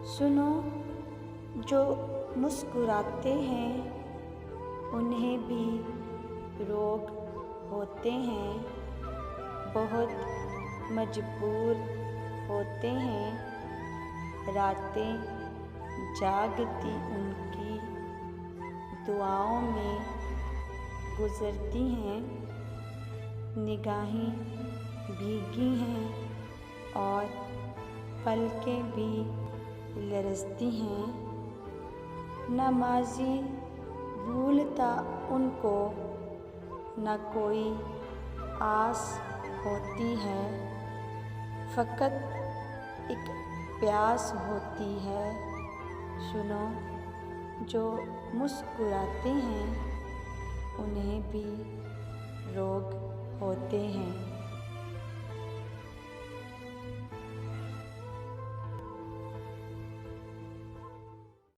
सुनो, जो मुस्कुराते हैं उन्हें भी रोग होते हैं, बहुत मजबूर होते हैं। रातें जागती उनकी दुआओं में गुजरती हैं, निगाहें भीगी हैं और पलकें भी लरजती हैं। नमाज़ी भूलता उनको न कोई आस होती है, फ़कत एक प्यास होती है। सुनो, जो मुस्कुराते हैं उन्हें भी रोग होते हैं।